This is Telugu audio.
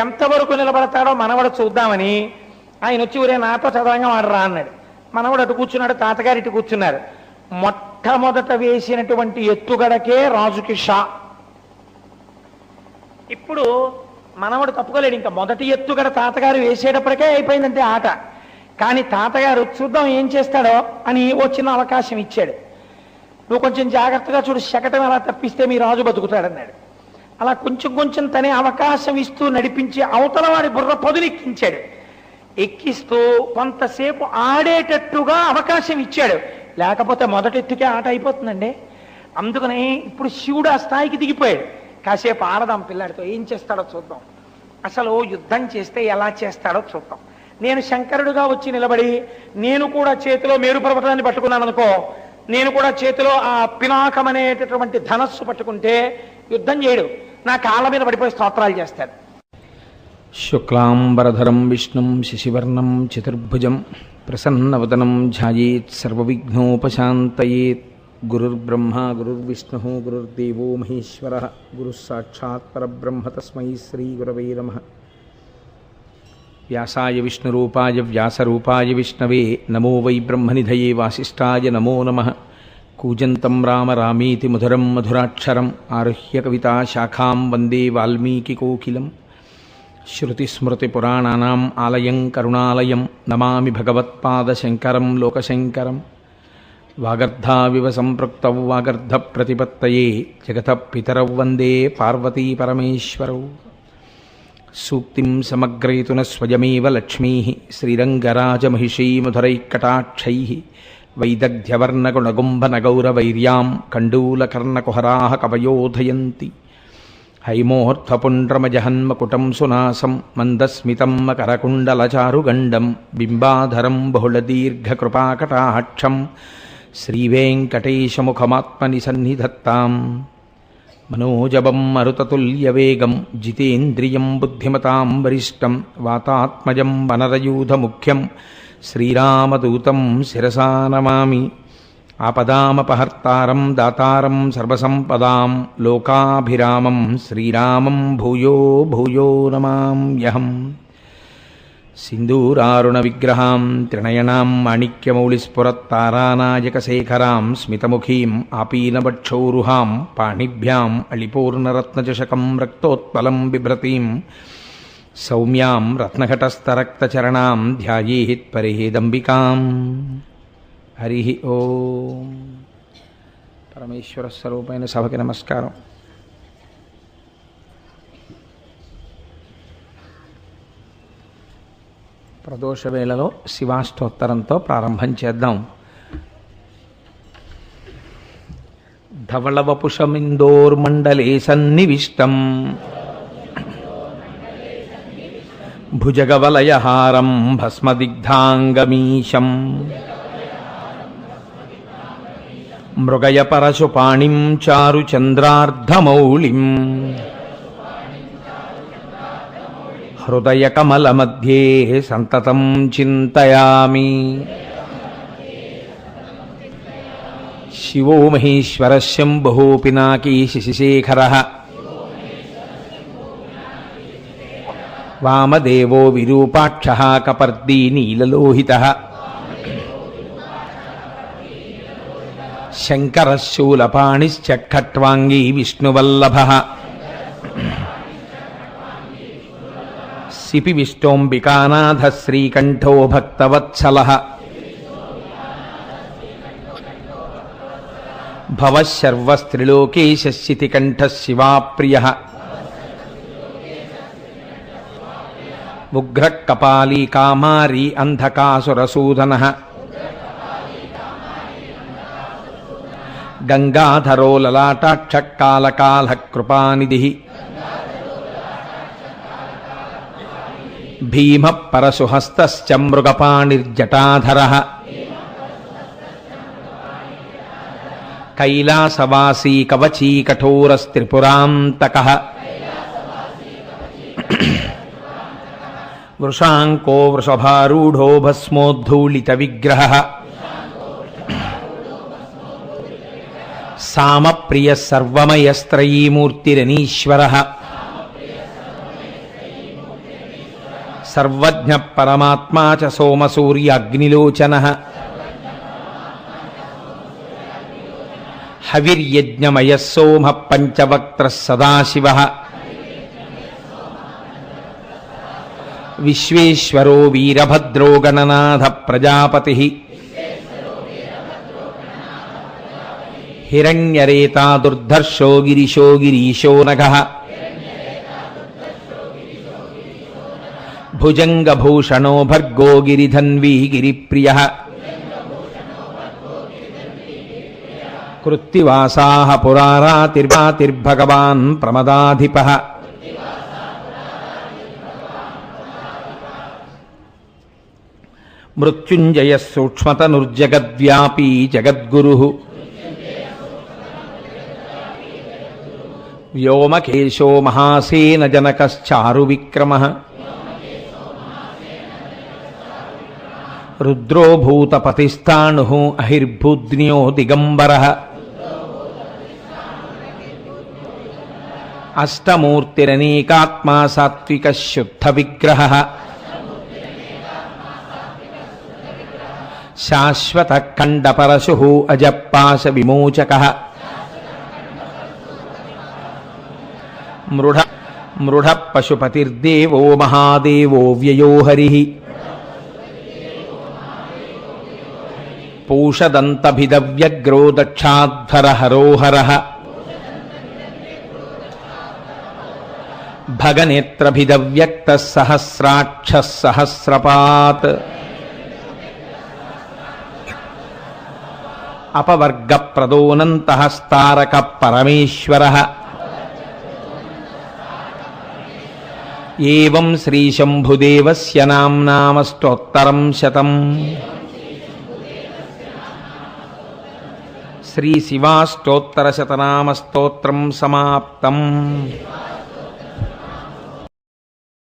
ఎంతవరకు నిలబడతాడో మనవడు చూద్దామని ఆయన వచ్చి ఊరే నాతో చదవంగా వాడరా అన్నాడు. మనవడు అటు కూర్చున్నాడు, తాతగారు ఇటు కూర్చున్నారు. మొట్టమొదట వేసినటువంటి ఎత్తుగడకే రాజుకి షా. ఇప్పుడు మనవడు తప్పుకోలేడు, ఇంకా మొదటి ఎత్తుగడ తాతగారు వేసేటప్పటికే అయిపోయిందంటే ఆట. కానీ తాతగారు చూద్దాం ఏం చేస్తాడో అని ఓ చిన్న అవకాశం ఇచ్చాడు. నువ్వు కొంచెం జాగ్రత్తగా చూడు, శకటం ఎలా తప్పిస్తే మీ రాజు బతుకుతాడన్నాడు. అలా కొంచెం కొంచెం తనే అవకాశం ఇస్తూ నడిపించి అవతల వాడి బుర్ర పొదునెక్కించాడు. ఎక్కిస్తూ కొంతసేపు ఆడేటట్టుగా అవకాశం ఇచ్చాడు. లేకపోతే మొదటెత్తుకే ఆట అయిపోతుందండి. అందుకని ఇప్పుడు శివుడు ఆ స్థాయికి దిగిపోయాడు. కాసేపు ఆడదాం పిల్లాడితో, ఏం చేస్తాడో చూద్దాం, అసలు యుద్ధం చేస్తే ఎలా చేస్తాడో చూద్దాం. నేను శంకరుడుగా వచ్చి నిలబడి నేను కూడా చేతిలో మేరు పర్వతాన్ని పట్టుకున్నాను అనుకో, నేను కూడా చేతిలో ఆ పినాకం అనేటటువంటి ధనస్సు పట్టుకుంటే యుద్ధం చేయడు, నా కాళ్ళ మీద పడిపోయి స్తోత్రాలు చేస్తాడు. శుక్లాంబరధరం విష్ణుం శశివర్ణం చతుర్భుజం ప్రసన్నవదనం ధ్యాయేత్ సర్వవిఘ్నోపశాంతయేత్. గురుర్బ్రహ్మ గురుర్విష్ణుః గురుర్దేవో మహేశ్వరః గురుః సాక్షాత్ పరబ్రహ్మ తస్మై శ్రీ గురవే నమః. వ్యాసాయ విష్ణురూపాయ వ్యాసరూపాయ విష్ణవే నమో వై బ్రహ్మనిధయే వాసిష్ఠాయ నమో నమః. కూజంతం రామ రామేతి మధురం మధురాక్షరం ఆరుహ్య కవితా శాఖాం వందే వాల్మీకికోకిలం. శృతిస్మృతిపురాణానాం ఆలయం కరుణాలయం నమామి భగవత్పాదశంకరం లోకశంకరం. వాగర్ధావివ సంపృక్తౌ వాగర్ధప్రతిపత్తయే జగతః పితరౌ వందే పార్వతీ పరమేశ్వరౌ. సూక్తిం సమగ్రయతున స్వయమేవ లక్ష్మీః శ్రీరంగరాజమహిషీ మధురైఃకటాక్షైః వైదగ్ధ్యవర్ణగుణగుంభనగౌరవైర్యాం కండూలకర్ణకుహరాः కవయోధయంతి. హైమోర్ధ్వపుండ్రమజహన్మకుటం సునాసం మందస్మితం మకరకుండలచారుగండం బింబాధరం బహుళదీర్ఘకృపాకటాక్షం శ్రీవేంకటేశముఖమాత్మని సన్నిధత్తాం. మనోజవం మరుతతుల్యవేగం జితేంద్రియం బుద్ధిమతాం వరిష్టం వాతాత్మజం వనరయూధముఖ్యం శ్రీరామదూతం శిరసా నమామి. ఆపదామపహర్తారం దాతారం సర్వసంపదాం లోకాభిరామం శ్రీరామం భూయో భూయో నమామ్యహం. సింధూరారుణ విగ్రహాం త్రినయనాం మాణిక్యమౌళిస్ఫురత్తారానాయకశేఖరాం స్మితముఖీం ఆపీనవక్షౌరుహాం పాణిభ్యాం అళిపూర్ణరత్నచషకం రక్తోత్పలం బిభ్రతీం సౌమ్యాం రత్నఘటస్థరక్తచరణాం ధ్యాయేత్ పరిహేదంబికాం. హరి ఓం. పరమేశ్వర స్వరూపైన సభకి నమస్కారం. ప్రదోష వేళలో శివాష్టోత్తరంతో ప్రారంభం చేద్దాం. ధవళవపుషమిందోర్మండలే సన్నివిష్టం భుజగవలయహారం భస్మదిగ్ధాంగమీశం మృగయపరశుపాణిం చారుచంద్రార్ధమౌళిం హృదయకమలమధ్యే సంతతం చింతయామి. శివో మహేశ్వర శంభో పినాకీ శశిశేఖరః వామదేవో విరూపాక్షః కపర్దీ నీలలోహితః శంకరః శూలపాణిశ్చ ఖట్వాంగీ విష్ణువల్లభః సిపి విష్టోంబికానాథः శ్రీకంఠో భక్తవత్సలः భవః సర్వస్త్రిలోకేశः శితికంఠः శివాప్రియः ఉగ్రః కపాలీ కామారీ అంధకాసురసూదనः గంగాధరో లలాటాక్షః కాలకాలః కృపానిధిః భీమః పరశుహస్తశ్చ మృగపాణిర్జటాధరః కైలాసవాసీ కవచీ కఠోరస్త్రిపురాంతకః వృషాంకో వృషభారూఢో భస్మోద్ధూళిత విగ్రహః సామప్రియః సర్వమయస్త్రయీమూర్తిరనీశ్వరః సర్వజ్ఞ పరమాత్మా చ సోమసూర్యాగ్నిలోచనః హవిర్యజ్ఞమయః సోమః పంచవక్త్రః సదాశివః విశ్వేశ్వరో వీరభద్రో గణనాథ ప్రజాపతిః హిరణ్యరేతా దుర్ధర్షో గిరిశో గిరీశో నఘః భుజంగభూషణో భర్గో గిరిధన్వీ గిరిప్రియః కృత్తివాసాః పురారాతిర్భగవాన్ ప్రమదాధిపః మృత్యుంజయః సూక్ష్మతనుర్జగద్వ్యాపీ జగద్గురుః వ్యోమకేశో మహాసేన జనకశ్చారు విక్రమః రుద్రో భూతపతిస్థాణుః అహిర్భూద్న్యో దిగంబరః అష్టమూర్తిరనేకాత్మా సాత్వికः శుద్ధ విగ్రహः శాశ్వతః ఖండపరశుః అజపాశ విమోచకः మృఢ పశుపతిర్దేవో మహాదేవో వ్యయో హరిః పూషదంతభిదవ్యగ్రో దక్షాధ్వర హరోహరః భగనేత్రభిదవ్యక్తః సహస్రాక్షః సహస్రపాత్ అపవర్గప్రదోనంతః పరమేశ్వరః ఏవం శ్రీశంభుదేవస్య నామ్నామస్తోత్తరం శతం శ్రీశివాష్టోత్తరశతనామస్తోత్రం సమాప్తం.